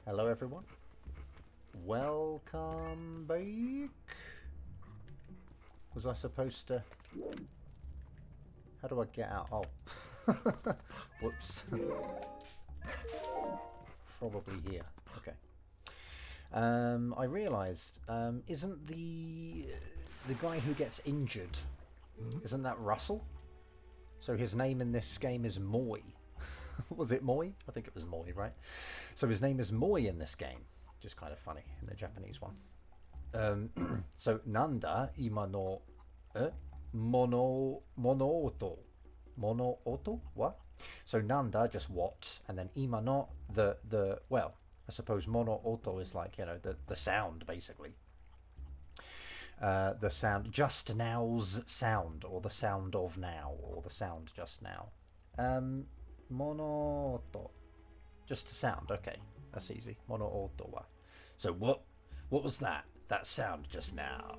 Hello, everyone. Welcome back. Was I supposed to... How do I get out? Oh. Whoops. Probably here. Okay. I realised, isn't the guy who gets injured, isn't that Russell? So his name in this game is Moy. Was it Moy? I think it was Moy, right? So his name is Moy in this game. Just kind of funny in the Japanese one. So Nanda ima no mono oto what? So Nanda just what, and then ima no the well, I suppose mono oto is like, you know, the sound basically. The sound, just now's sound, or the sound of now, or the sound just now. Mono oto, just a sound. Okay, that's easy. Mono oto wa. So what was that? That sound just now.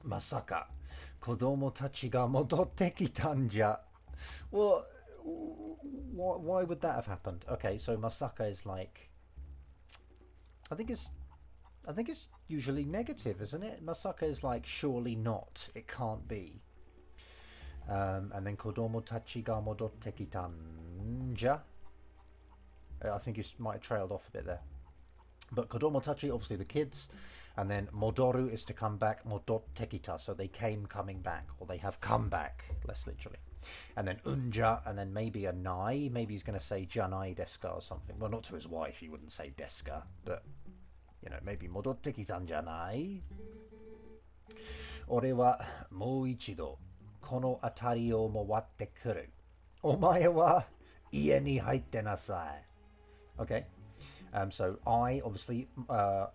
Masaka, kodomo tachi ga modotte kitan ja. Well, why would that have happened? Okay, so Masaka is like, I think it's I think it's usually negative, isn't it? Masaka is like, surely not. It can't be. And then kodomo tachi ga modotte kitan ja. I think it might have trailed off a bit there. But kodomo tachi, obviously the kids, and then modoru is to come back, modotte kita, so they came coming back, or they have come back, less literally. And then unja, and then maybe a nai, maybe he's going to say janai deska or something. Well, not to his wife, he wouldn't say deska, but, you know, maybe modotte kitan janai. Ore wa mou ichido, kono atari o mowatte kuru. Omae wa ie ni haitte nasai. Okay. So I, obviously,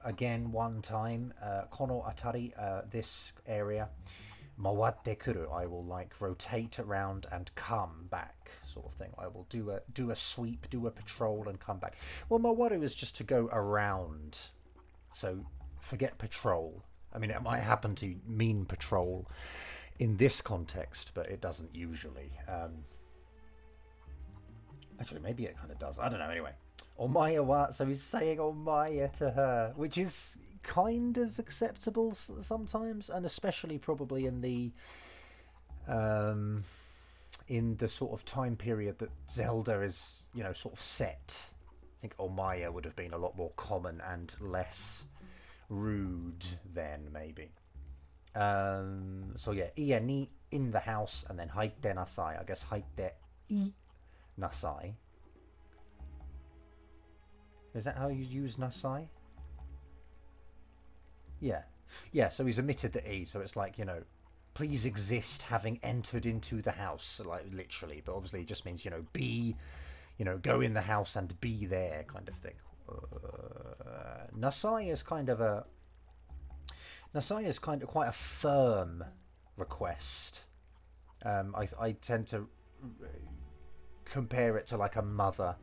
again, one time, kono atari, this area, mawatte kuru, I will like rotate around and come back, sort of thing. I will do a sweep, do a patrol, and come back. Well, mawaru is just to go around, so forget patrol. I mean, it might happen to mean patrol in this context, but it doesn't usually. Actually, maybe it kind of does. I don't know. Anyway. Omaya wa, so he's saying Omaya to her, which is kind of acceptable sometimes, and especially probably in the sort of time period that Zelda is, you know, sort of set. I think Omaya would have been a lot more common and less rude then, maybe. So yeah, ie ni, in the house, and then haitte nasai. I guess haitte I nasai. Is that how you use nasai? Yeah. Yeah, so he's omitted the E, so it's like, you know, please exist having entered into the house, like literally, but obviously it just means, you know, be, you know, go in the house and be there kind of thing. Nasai is kind of a... Nasai is kind of quite a firm request. I tend to compare it to like a mother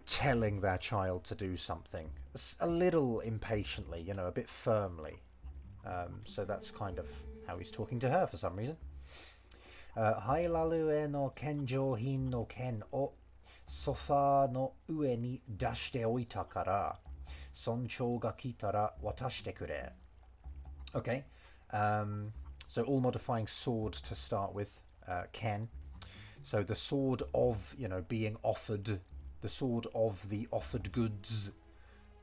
telling their child to do something a little impatiently, you know, a bit firmly. So that's kind of how he's talking to her for some reason. Hailaru e no kenjouhin no ken o sofa no ue ni dashite oita kara sonchou ga kitara watashite kure. Okay. So all modifying sword to start with, ken. So the sword of, you know, being offered, the sword of the offered goods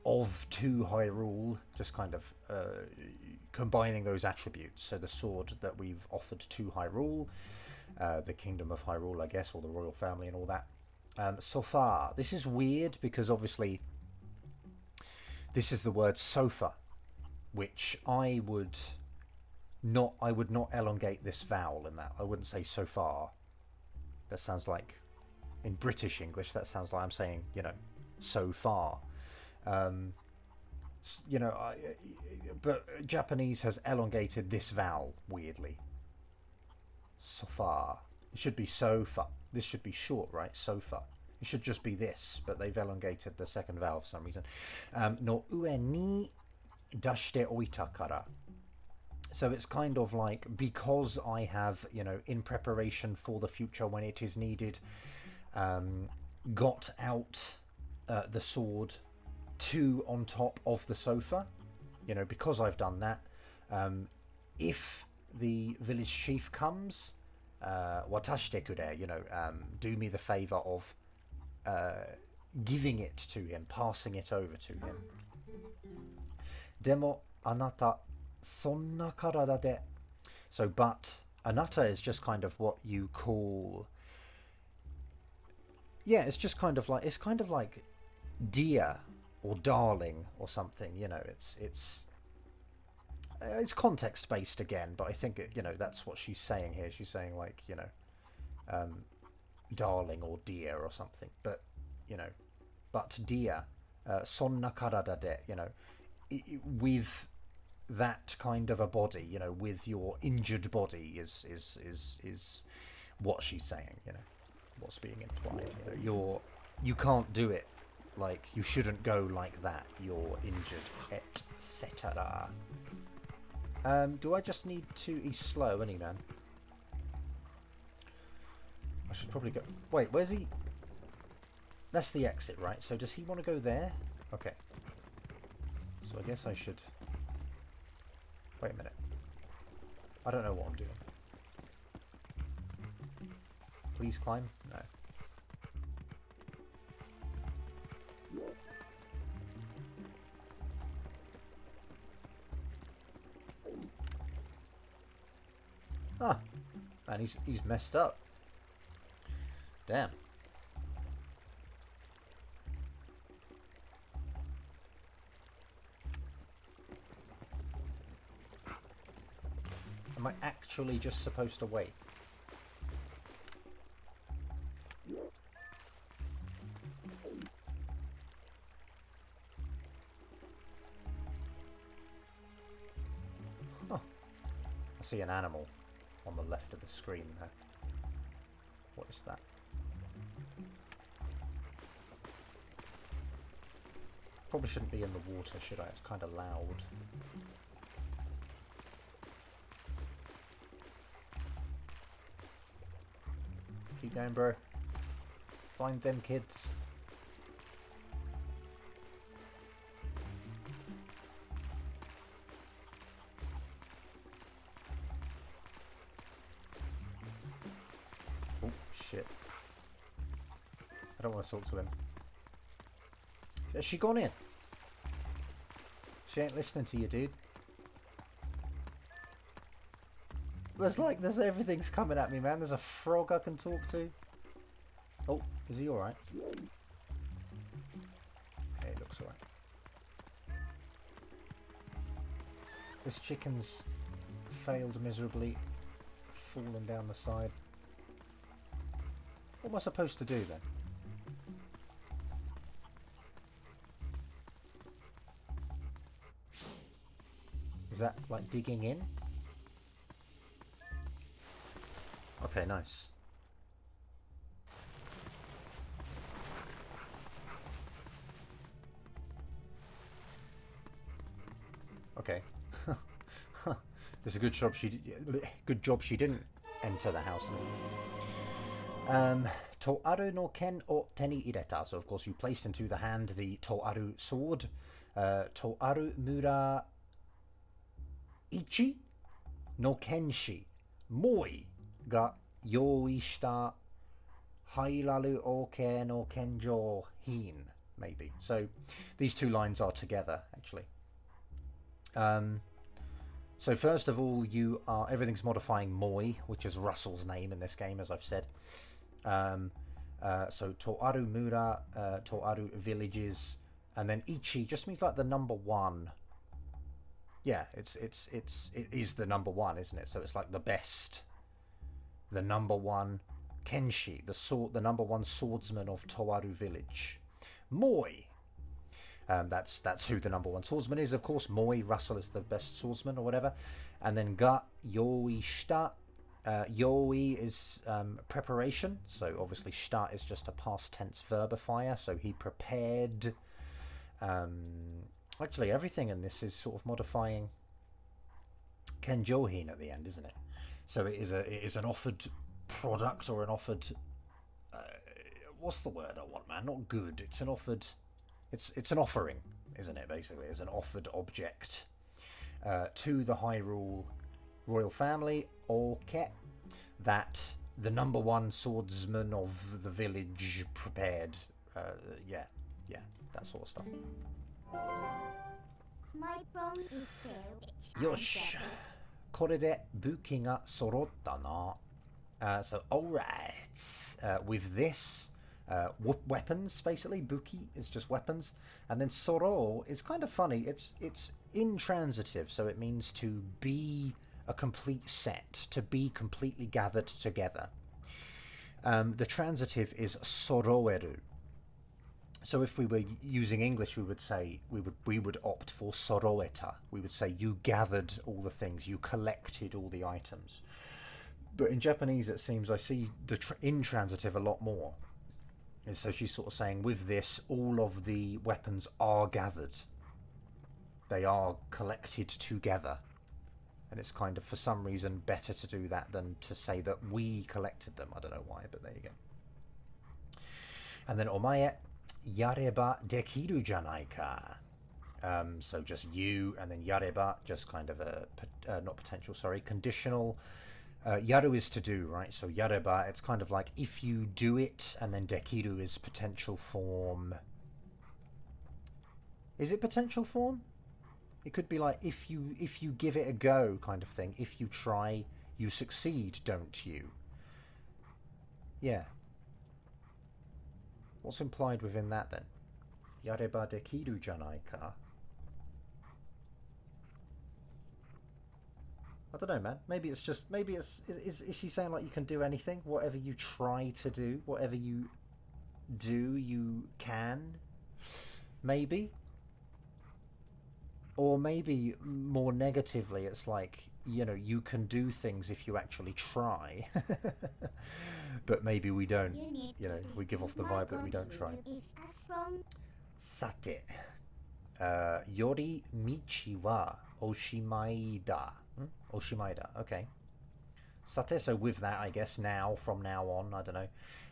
of to Hyrule, just kind of combining those attributes. So the sword that we've offered to Hyrule, the Kingdom of Hyrule, I guess, or the royal family and all that. So far, this is weird because obviously this is the word sofa, which I would not elongate this vowel in that. I wouldn't say so far. That sounds like, in British English, that sounds like I'm saying, you know, so far. You know, but Japanese has elongated this vowel weirdly. So far. It should be sofa. This should be short, right? Sofa. It should just be this, but they've elongated the second vowel for some reason. No ue ni dashite oita kara. So it's kind of like, because I have, you know, in preparation for the future when it is needed, got out the sword two on top of the sofa. You know, because I've done that, if the village chief comes, watashite kure, you know, do me the favor of giving it to him, passing it over to him. Demo anata sonna karada de. So, but anata is just kind of what you call. Yeah, it's just kind of like dear or darling or something. You know, it's context based again, but I think you know, that's what she's saying here. She's saying, like, you know, darling or dear or something. But you know, but dear, sonna karada de, you know, with that kind of a body, you know, with your injured body is what she's saying. You know, what's being implied. You know, you can't do it. Like, you shouldn't go like that. You're injured, etc. Do I just need to... He's slow, isn't he, man? I should probably go... Wait, where's he? That's the exit, right? So does he want to go there? Okay. So I guess I should... Wait a minute. I don't know what I'm doing. Please climb? No. Ah, man, he's messed up. Damn. Am I actually just supposed to wait? Huh. I see an animal on the left of the screen there. What is that? Probably shouldn't be in the water, should I? It's kind of loud. Keep going, bro. Find them kids. Oh, shit. I don't want to talk to him. Has she gone in? She ain't listening to you, dude. There's everything's coming at me, man. There's a frog I can talk to. Oh, is he alright? Yeah, he looks alright. This chicken's failed miserably, fallen down the side. What am I supposed to do then? Is that like digging in? Okay, nice. Okay. It's a good job she didn't enter the house. Toaru no ken o te ni ireta. So of course you placed into the hand the Toaru sword. Toaru mura ichi no kenshi moi ga yoi shita hairaru oke no kenjo hin, maybe. So these two lines are together, actually. So first of all, everything's modifying moi, which is Russell's name in this game, as I've said. So Toaru Mura, Toaru villages, and then Ichi just means like the number one. Yeah, it is the number one, isn't it? So it's like the best, the number one Kenshi, the number one swordsman of Toaru village. Moi. That's who the number one swordsman is, of course. Moi, Russell is the best swordsman or whatever. And then ga yoi shita. Yoi is preparation. So obviously shita is just a past tense verbifier. So he prepared. Actually, everything in this is sort of modifying kenjohin at the end, isn't it? So it is an offered product or an offered what's the word I want, man? Not good. It's an offered. It's an offering, isn't it? Basically, it's an offered object to the Hyrule royal family, Oke, that the number one swordsman of the village prepared. Yeah, that sort of stuff. Yosh. これで武器が揃ったな. So, alright. With this, weapons, basically. Buki is just weapons. And then Soro is kind of funny. It's intransitive, so it means to be a complete set, to be completely gathered together. The transitive is Soroeru. So if we were using English, we would say we would opt for Soroeta. We would say you gathered all the things, you collected all the items. But in Japanese, it seems I see the intransitive a lot more. And so she's sort of saying, with this, all of the weapons are gathered. They are collected together. And it's kind of, for some reason, better to do that than to say that we collected them. I don't know why, but there you go. And then omae yareba dekiru janai ka. So just you, and then yareba, just kind of a, not potential, sorry, conditional. Yaru is to do, right? So yareba, it's kind of like if you do it, and then dekiru is potential form. Is it potential form? It could be like if you give it a go kind of thing. If you try, you succeed, don't you? Yeah. What's implied within that then? Yareba dekiru janai ka. I don't know, man. Maybe it's just... Maybe it's... Is she saying, like, you can do anything? Whatever you try to do, whatever you do, you can? Maybe? Or maybe, more negatively, it's like, you know, you can do things if you actually try. But maybe we don't. You know, we give off the vibe that we don't try. Sate. Yori michi wa oshimai da. Oshimaida, okay. Sate, so with that, I guess, now, from now on, I don't know.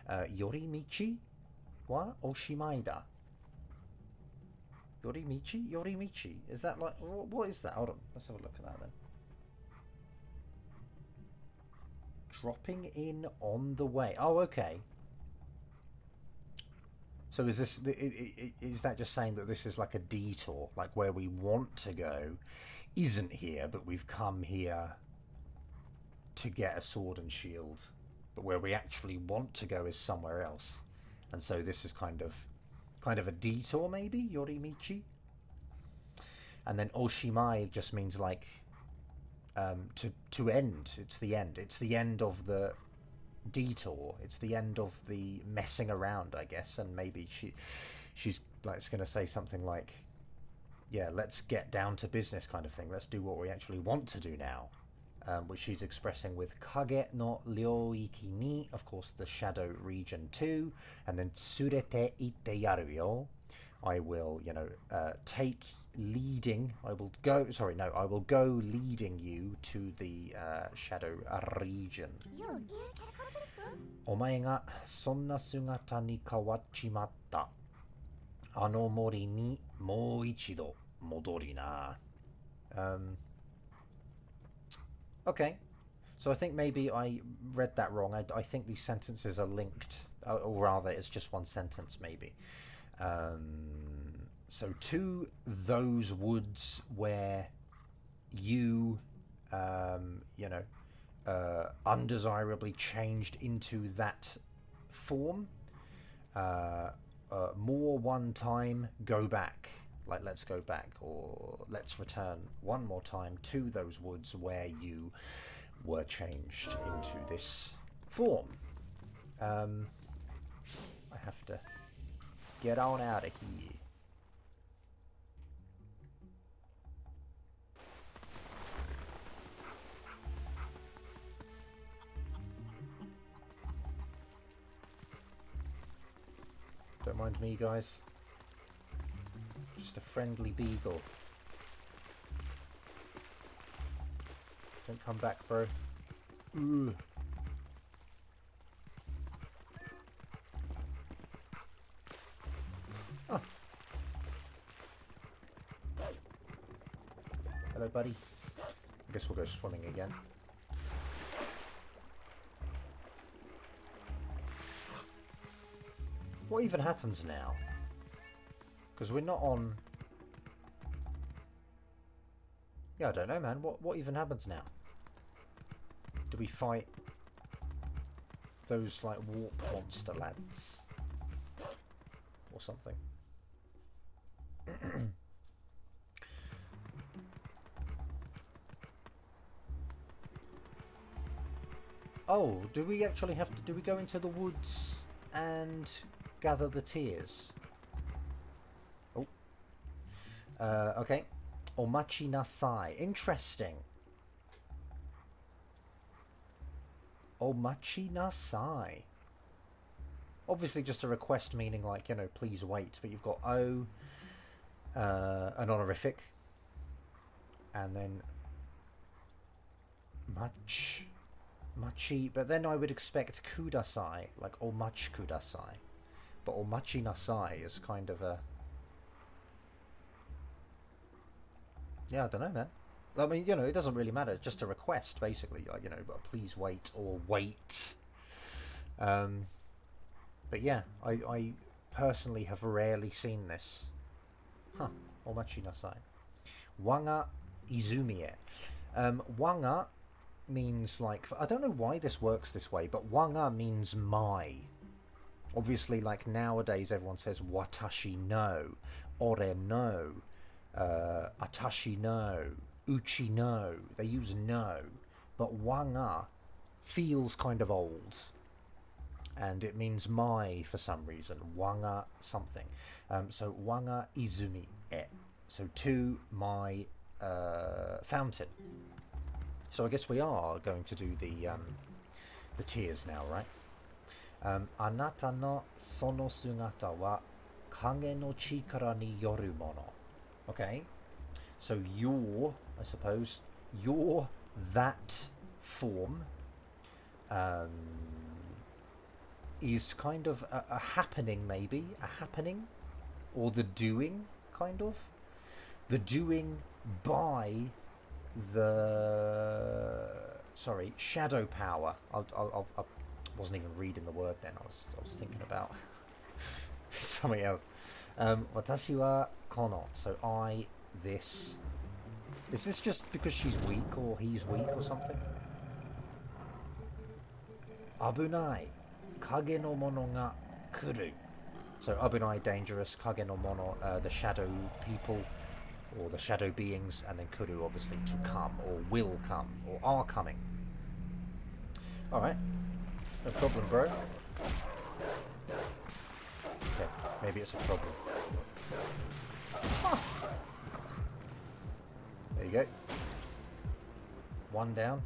Yorimichi? What? Oshimaida. Yorimichi? Yorimichi? Is that like... What is that? Hold on, let's have a look at that then. Dropping in on the way. Oh, okay. So is this... Is that just saying that this is like a detour? Like where we want to go isn't here, but we've come here to get a sword and shield, but where we actually want to go is somewhere else, and so this is kind of a detour, maybe. Yorimichi. And then Oshimai just means like to end. It's the end. It's the end of the detour. It's the end of the messing around, I guess. And maybe she's like going to say something like, yeah, let's get down to business kind of thing. Let's do what we actually want to do now. Which she's expressing with Kage no Ryoiki ni, of course, the Shadow Region 2. And then Tsurete ite yaru yo. I will, you know, take leading. I will go leading you to the Shadow Region. Omae ga sonna sugata ni kawachimatta. Ano mori ni mou ichido modori na. Okay, so I think maybe I read that wrong. I think these sentences are linked, or rather it's just one sentence maybe. So to those woods where you, you know, undesirably changed into that form, more one time, go back. Like, let's go back, or let's return one more time to those woods where you were changed into this form. I have to get on out of here. Don't mind me, guys. Just a friendly beagle. Don't come back, bro. Ooh. Hello, buddy. I guess we'll go swimming again. What even happens now? Because we're not on... Yeah, I don't know, man. What even happens now? Do we fight those, like, warp monster lads? Or something? Oh, do we actually have to... Do we go into the woods and gather the tears? Oh. Okay. Omachi nasai. Interesting. Omachi nasai. Obviously just a request meaning like, you know, please wait. But you've got O, an honorific. And then... Machi. But then I would expect kudasai. Like omachi kudasai. But omachi nasai is kind of a... Yeah, I don't know, man. I mean, you know, it doesn't really matter. It's just a request, basically. Like, you know, please wait or wait. But yeah, I personally have rarely seen this. Huh. Omachi nasai. Wanga izumie. Wanga means like... I don't know why this works this way, but wanga means my. Obviously, like nowadays, everyone says watashi no, ore no, atashi no, uchi no. They use no, but wanga feels kind of old, and it means my for some reason. Wanga something. So wanga izumi e. So to my fountain. So I guess we are going to do the tears now, right? Anata no sono sugata wa kage no chikara ni yoru mono. Okay, so your, I suppose, your that form is kind of a happening, maybe a happening, or the doing, kind of the doing by the shadow power. I wasn't even reading the word then. I was thinking about something else. Watashi wa kono. So I this. Is this just because she's weak or he's weak or something? Abunai kage no mono ga kuru. So abunai, dangerous. Kage no mono, the shadow people or the shadow beings, and then kuru, obviously to come or will come or are coming. All right. No problem, bro. Okay, maybe it's a problem. Huh. There you go. One down.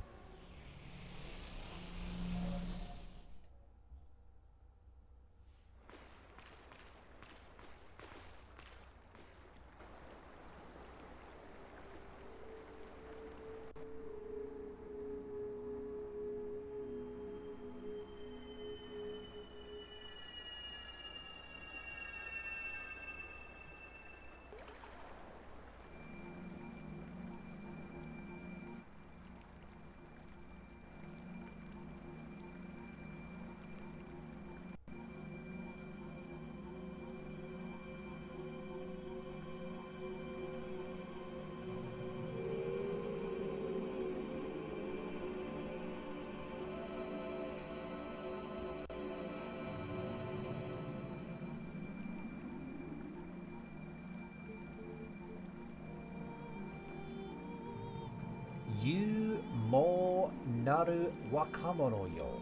You mo naru wakamono yo.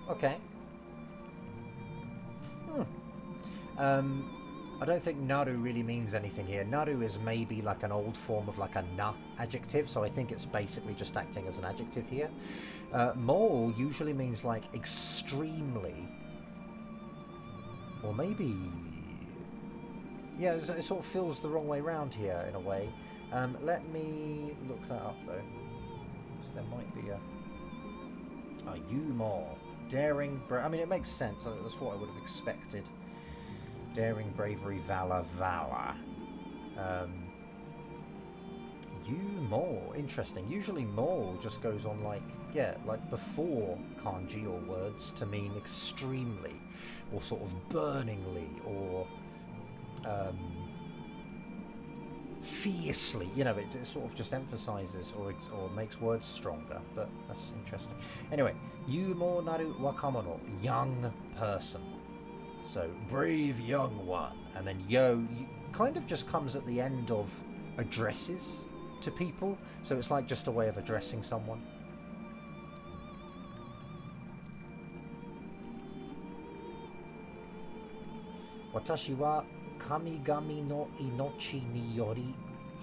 Okay. I don't think naru really means anything here. Naru is maybe like an old form of like a na adjective, so I think it's basically just acting as an adjective here. Mo usually means like extremely. Or maybe... Yeah, it sort of feels the wrong way round here in a way. Let me look that up though. Because there might be a... Oh, Yumo. Daring... I mean, it makes sense. That's what I would have expected. Daring, bravery, valor, valor. mo, interesting. Usually mo just goes on like, yeah, like before kanji or words to mean extremely, or sort of burningly, or fiercely. You know, it sort of just emphasizes or makes words stronger. But that's interesting. Anyway, yumo naru wakamono, young person. So brave young one, and then yo kind of just comes at the end of addresses to people. So it's like just a way of addressing someone. Watashi wa kamigami no inochi ni yori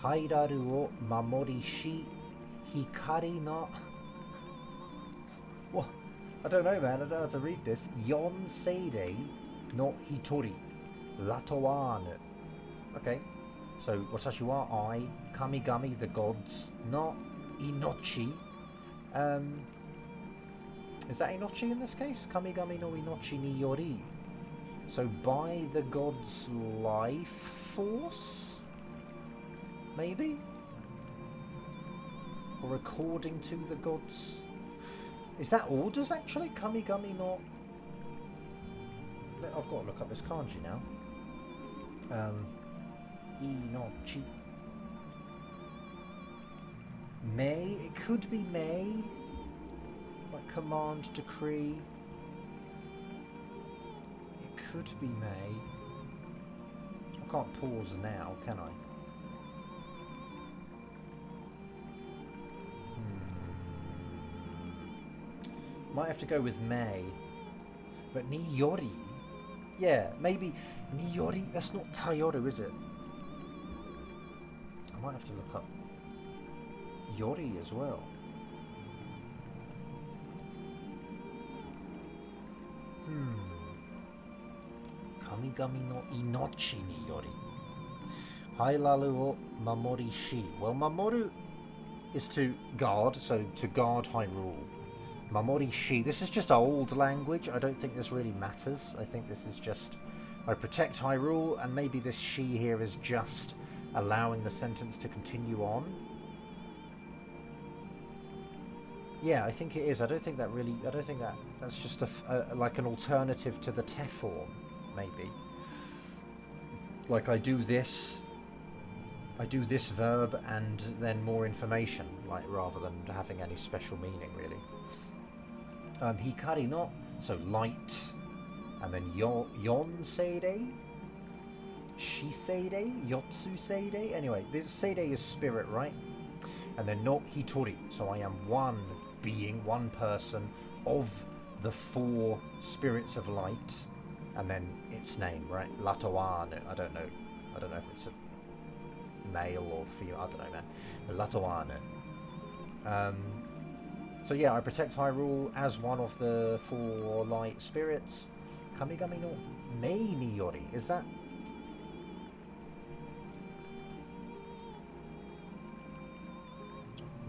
hairaru o mamori shi hikari no... What? I don't know, man. I don't know how to read this. Yon seirei no hitori latoanu. Okay. So, watashi wa I, kamigami, the gods, no inochi. Is that inochi in this case? Kamigami no inochi ni yori. So, by the god's life force? Maybe? Or according to the gods? Is that orders actually? Kamigami no... I've got to look up this kanji now. Inochi. May? It could be may. Like command, decree. It could be may. I can't pause now, can I? Might have to go with may. But Niyori? Yeah, maybe Niyori. That's not Tayoru, is it? I might have to look up Yori as well. Kamigami no inochi ni yori hairaru o mamori shi. Well, mamoru is to guard, so to guard Hyrule. Mamori shi. This is just old language. I don't think this really matters. I think this is just I protect Hyrule, and maybe this shi here is just allowing the sentence to continue on. Yeah, I think it is. I don't think that's just like an alternative to the te form, maybe. Like I do this verb and then more information, like rather than having any special meaning, really. Hikari no, so light, and then yon seirei, shi seirei, yotsu seirei. Anyway, this seirei is spirit, right? And then no hitori, so I am one being, one person of the four spirits of light, and then its name, right? Latoanu. I don't know if it's a male or female. I don't know, man. But Latoanu. So yeah, I protect Hyrule as one of the four light spirits. Kamigami no Mei ni Yori. Is that?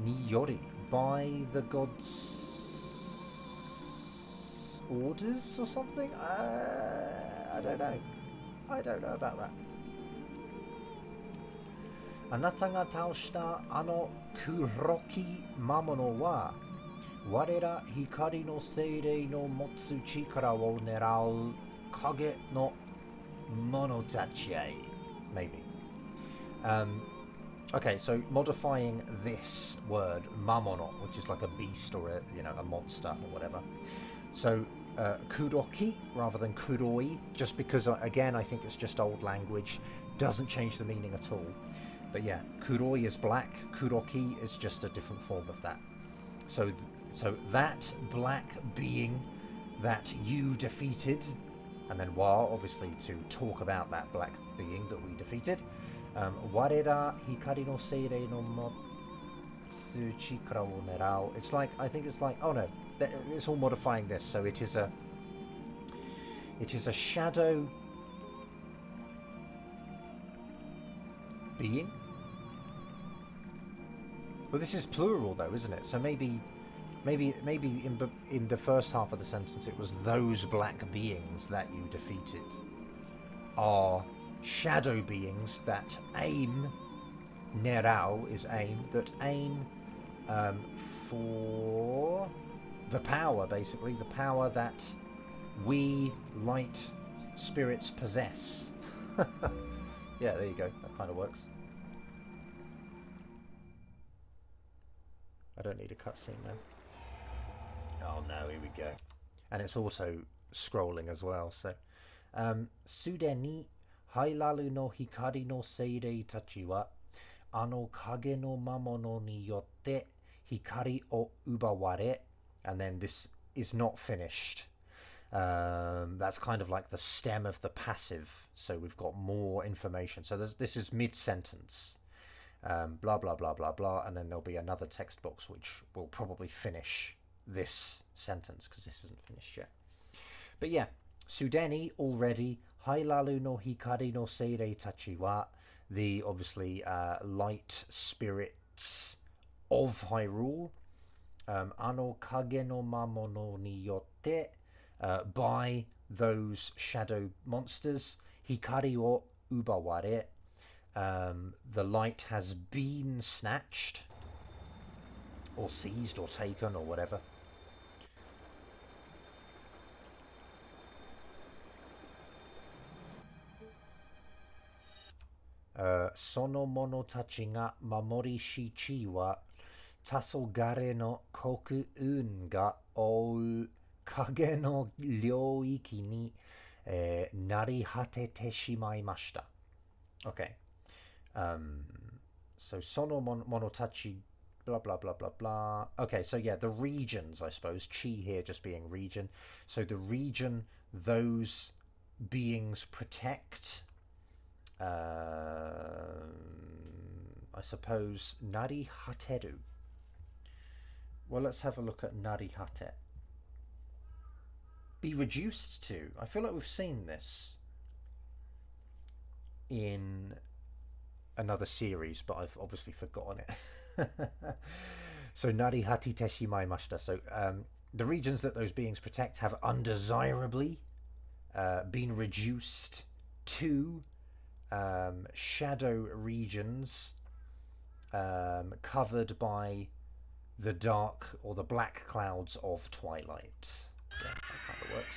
Ni Yori. By the gods' orders or something? I don't know. I don't know about that. Anata ga taoshita ano kuroki mamono wa warera hikari no seirei no motsu chikara wo nerau kage no monotachi. Maybe. Okay, so modifying this word, mamono, which is like a beast or a monster or whatever. So kuroki rather than kuroi, just because, again, I think it's just old language, doesn't change the meaning at all. But yeah, kuroi is black, kuroki is just a different form of that. So that black being that you defeated, and then wa, obviously, to talk about that black being that we defeated. Warera hikari no seirei no motsu chikara wo nerau. It's like, I think it's like, oh no, it's all modifying this. So it is a shadow being. Well, this is plural though, isn't it? So maybe in the first half of the sentence it was those black beings that you defeated are shadow beings that aim nerau is aim, that aim for the power, basically, the power that we light spirits possess. Yeah, there you go. That kind of works. I don't need a cutscene now. Oh no, here we go. And it's also scrolling as well, so. Sude ni hailaru no hikari no seirei tachi wa ano kage no mamono ni yotte hikari o ubaware. And then this is not finished. That's kind of like the stem of the passive. So we've got more information. So this is mid-sentence. Blah, blah, blah, blah, blah. And then there'll be another text box which will probably finish this sentence because this isn't finished yet. But yeah, Sudeni already. Hailalu no hikari no seirei tachi wa. The, obviously, light spirits of Hyrule. Ano kage no mamono ni yotte. By those shadow monsters. Hikari o ubaware. The light has been snatched. Or seized or taken or whatever. Sono mono tachi ga mamori shichi wa tasogare no koku un ga ou kage no ryoiki ni narihate shimaimashita. Okay. So sono monotachi blah blah blah blah blah. Okay, so yeah, the regions, I suppose. Chi here just being region. So the region those beings protect. I suppose Nari Hateru. Well, let's have a look at Nari Hate. Be reduced to. I feel like we've seen this in another series, but I've obviously forgotten it. So Nari Hati Teshimai Mashita. So the regions that those beings protect have undesirably been reduced to shadow regions covered by the dark or the black clouds of twilight. Yeah, that kind of works.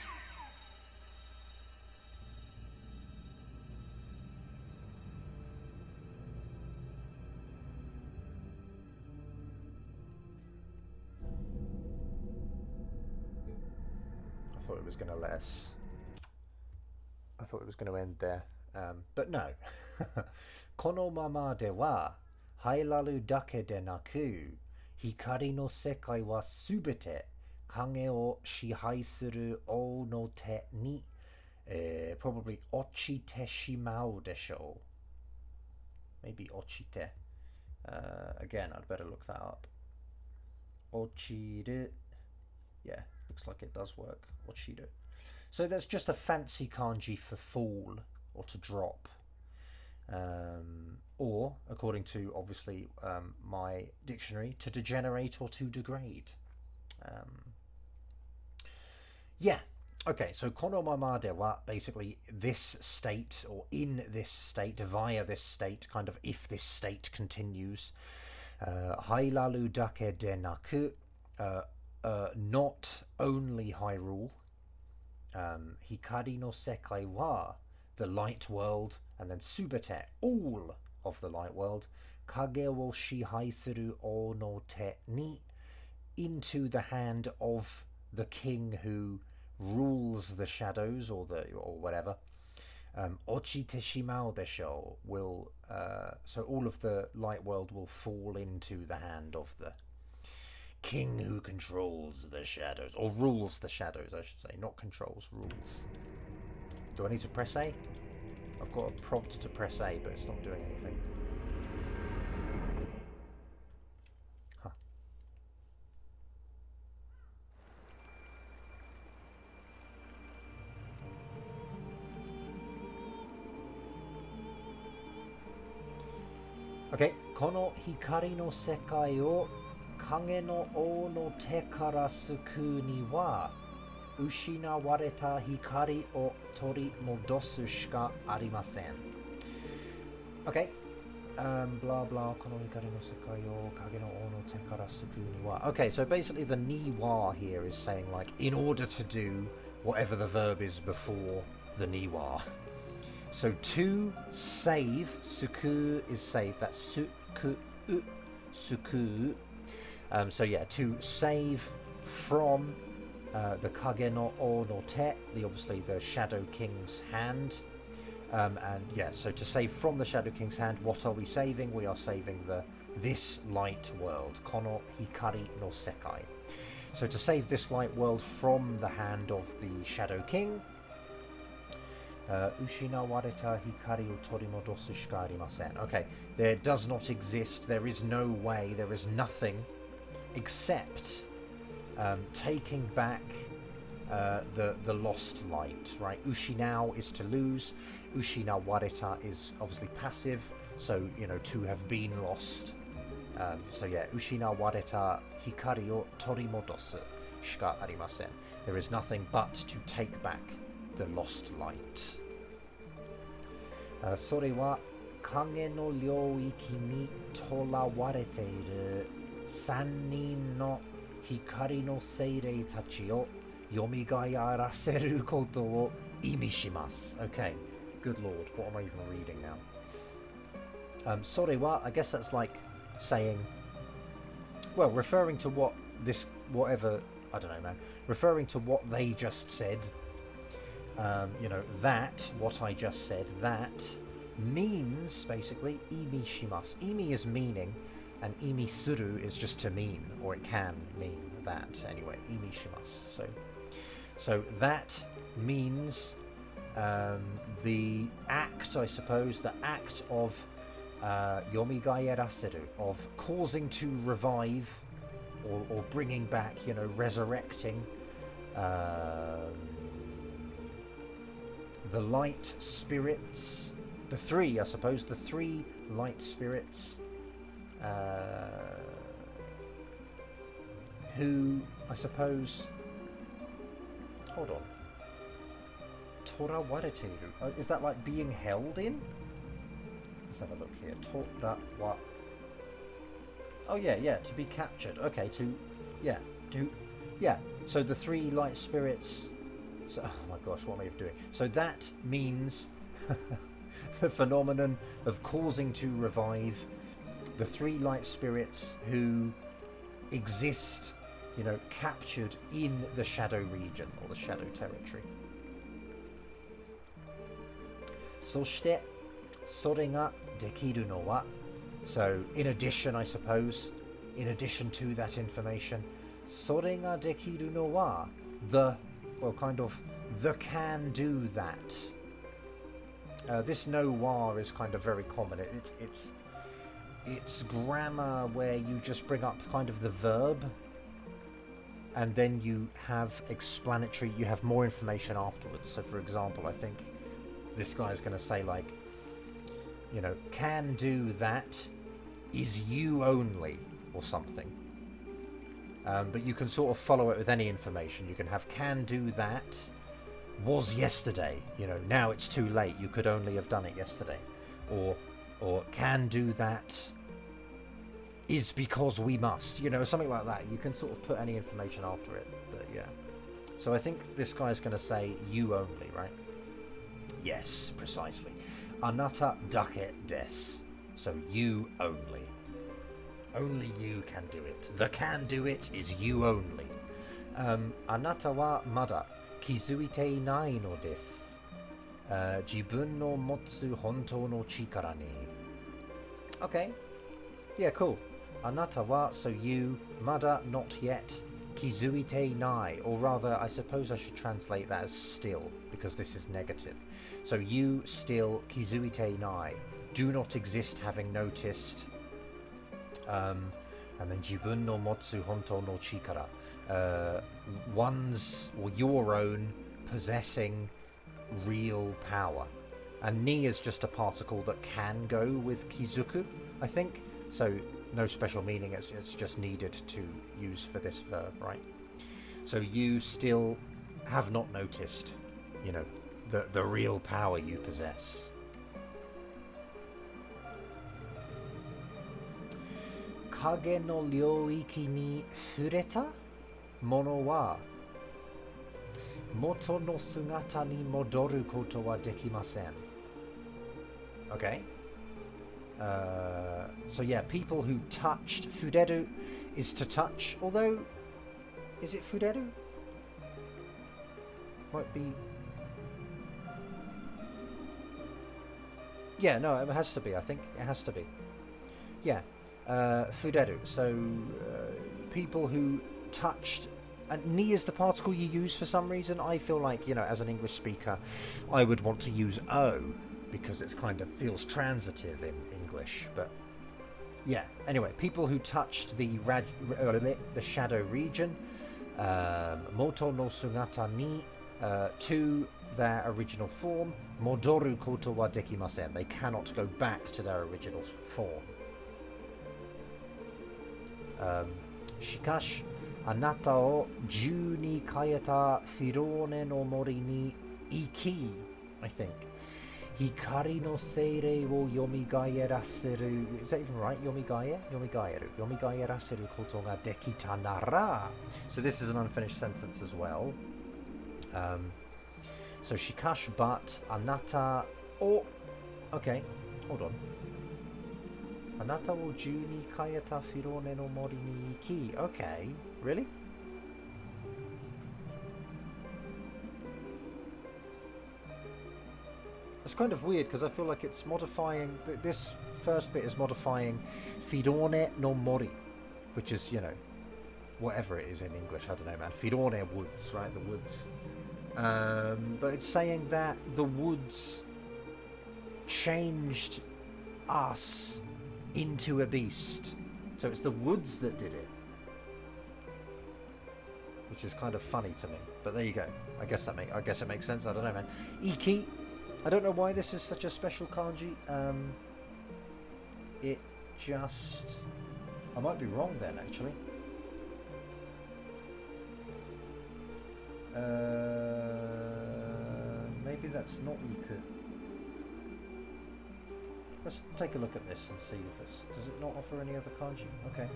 I thought it was going to let us. I thought it was going to end there. But no. Kono mama de wa hailaru dake de naku hikari no sekai wa subete kage o shihai suru o no te ni probably ochite shimau desho. Maybe ochite. Again, I'd better look that up. Ochiru. Yeah, looks like it does work. Ochiru. So that's just a fancy kanji for fall or to drop. Or, according to, obviously, my dictionary, to degenerate or to degrade. Yeah. Okay, so kono mama de wa, basically this state, or in this state, via this state, kind of if this state continues. Hailaru dake de naku, not only Hyrule. Hikari no sekai wa, the light world, and then subete, all of the light world. Kage wo shihai suru o no te ni, into the hand of the king who rules the shadows or whatever. Ochite shimau desho will so all of the light world will fall into the hand of the king who controls the shadows, or rules the shadows, I should say, not controls, rules. Do I need to press A? I've got a prompt to press A, but it's not doing anything. Huh. Okay, kono hikari no sekai o kage no o no te kara suku ni wa ushinawareta hikari o tori modosu shika arimasen. Okay, blah blah. Kono hikari no sekai o kage no o no te kara suku ni wa. Okay, so basically the ni wa here is saying like in order to do whatever the verb is before the ni wa. So to save, suku is save. That's suku, suku. So yeah, to save from the kage no o no te, obviously the Shadow King's hand. And yeah, so to save from the Shadow King's hand, what are we saving? We are saving this light world, kono hikari no sekai. So to save this light world from the hand of the Shadow King, Ushinawareta hikari o torimodosu shika arimasen. Okay, there does not exist, there is no way, there is nothing except taking back the lost light, right? Ushinao is to lose. Ushinawareta is obviously passive, so you know, to have been lost. So yeah, ushinawareta hikari o torimodosu shika arimasen. There is nothing but to take back the lost light. それは影の領域にとらわれている三人の光の精霊たちを蘇らせることを意味します。Okay, good lord, what am I even reading now? それは I guess that's like saying, well, referring to what this, whatever, I don't know, man, referring to what they just said. You know, that, what I just said, that means basically imi shimasu. Imi is meaning, and imi suru is just to mean, or it can mean that anyway. Imi shimasu. So that means the act, I suppose, the act of yomigaeraseru, of causing to revive, or bringing back, you know, resurrecting. The light spirits, the three, I suppose, the three light spirits, who, I suppose, hold on, torawareteru, is that like being held in? Let's have a look here, torawa, oh yeah, to be captured, okay, so the three light spirits. So, oh my gosh, what am I doing? So that means the phenomenon of causing to revive the three light spirits who exist, you know, captured in the shadow region or the shadow territory. そしてそれができるのは So in addition, I suppose, in addition to that information, それができるのは the, well, kind of the can do that. This no-wa is kind of very common. It's grammar where you just bring up kind of the verb, and then you have explanatory, you have more information afterwards. So for example, I think this guy is going to say like, you know, can do that is you only, or something. But you can sort of follow it with any information. You can have can do that was yesterday, you know, now it's too late, you could only have done it yesterday. Or can do that is because we must, you know, something like that. You can sort of put any information after it, but yeah. So I think this guy's going to say you only, right? Yes, precisely. Anata dake desu. So you only. Only you can do it. The can do it is you only. Anata wa mada kizuite inai no desu. Jibun no motsu hontou no chikara ni. Okay. Yeah, cool. Anata wa, so you, mada, not yet, kizuite inai, or rather, I suppose I should translate that as still, because this is negative. So you still, kizuite inai, do not exist having noticed. And then jibun no motsu hontou no chikara, one's or your own possessing real power. And ni is just a particle that can go with kizuku, I think. So no special meaning, it's just needed to use for this verb, right? So you still have not noticed, you know, the real power you possess. 影の領域に触れたものは元の姿に戻ることはできません。Okay? So yeah, people who touched fureru is to touch, although is it fureru? Might be. Yeah, no, it has to be, I think. It has to be. Yeah, fureru. So people who touched, and ni is the particle you use for some reason. I feel like, you know, as an English speaker, I would want to use o because it's kind of feels transitive in English. But yeah, anyway, people who touched the shadow region, moto no sugata ni, to their original form, modoru koto wa dekimasen. They cannot go back to their original form. Shikashi, anata o ju ni kaeta Firone no mori ni iki, I think. Hikari no seirei wo yomigaeraseru. Is that even right? Yomigaeru. Yomigaeraseru koto ga dekita nara. So this is an unfinished sentence as well. So shikash, but anata o. Okay, hold on. Anata wo ju ni kaeta Firone no mori ni iki. Okay, really? It's kind of weird because I feel like it's modifying. This first bit is modifying Firone no mori, which is, you know, whatever it is in English. I don't know, man. Firone woods, right? The woods. But it's saying that the woods changed us into a beast. So it's the woods that did it, which is kind of funny to me. But there you go. I guess it makes sense. I don't know, man. Iki. I don't know why this is such a special kanji. It just... I might be wrong then, actually. Maybe that's not iku. Let's take a look at this and see if it's... Does it not offer any other kanji? Okay.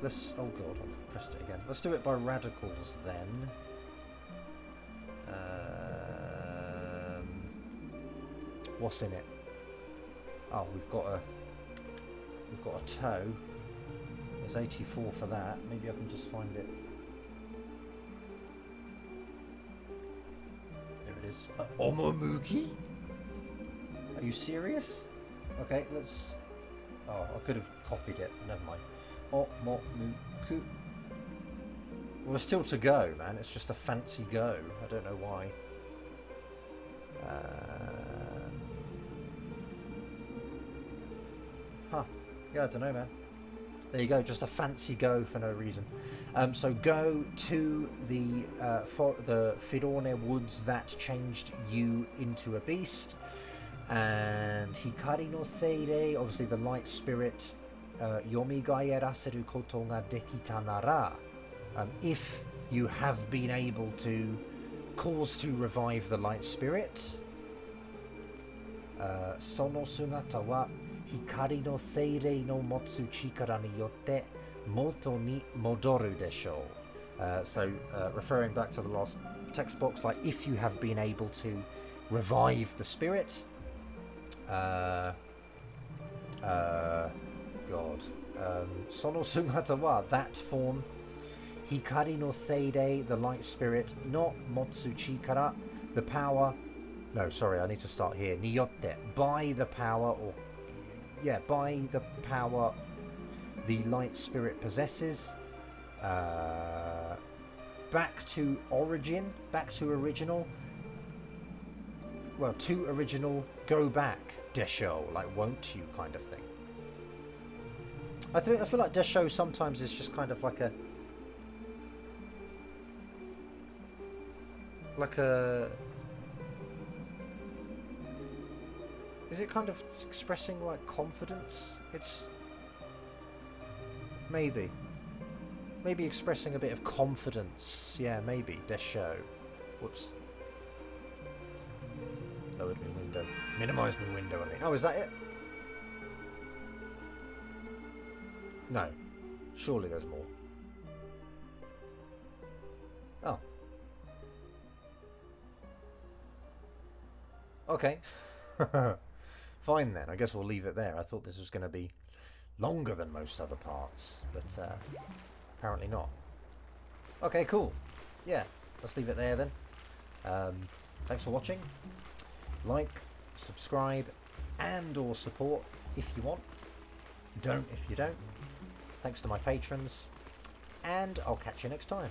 Let's... Oh god, I've pressed it again. Let's do it by radicals then. What's in it? Oh, we've got a toe. There's 84 for that. Maybe I can just find it. There it is. Omomuki? Are you serious? Okay, let's... Oh, I could have copied it. Never mind. Omomuku. Well, we're still to go, man. It's just a fancy go. I don't know why. Yeah, I don't know, man. There you go, just a fancy go for no reason. So go to the Firone woods that changed you into a beast, and Hikari no seirei, obviously the light spirit, yomigaeraseru koto ga dekita nara. If you have been able to cause to revive the light spirit, sono sugata wa Hikari no seirei no motsu chikara ni yotte moto ni modoru desho. So referring back to the last text box, like if you have been able to revive the spirit, God, sono sugata wa, that form, Hikari no seirei, the light spirit, no motsu chikara, the power, no, sorry, I need to start here, ni yotte, by the power, or yeah, by the power the light spirit possesses, back to origin, back to original, well, to original, go back, desho, like won't you kind of thing. I feel like desho sometimes is just kind of like a is it kind of expressing like confidence? It's maybe expressing a bit of confidence. Yeah, maybe desho. Whoops. Lowered my window. Minimize my window, I mean. Oh, is that it? No. Surely there's more. Oh. Okay. Fine then. I guess we'll leave it there. I thought this was going to be longer than most other parts, but apparently not. Okay, cool. Yeah, let's leave it there then. Thanks for watching. Like, subscribe, and or support if you want. Don't if you don't. Thanks to my patrons, and I'll catch you next time.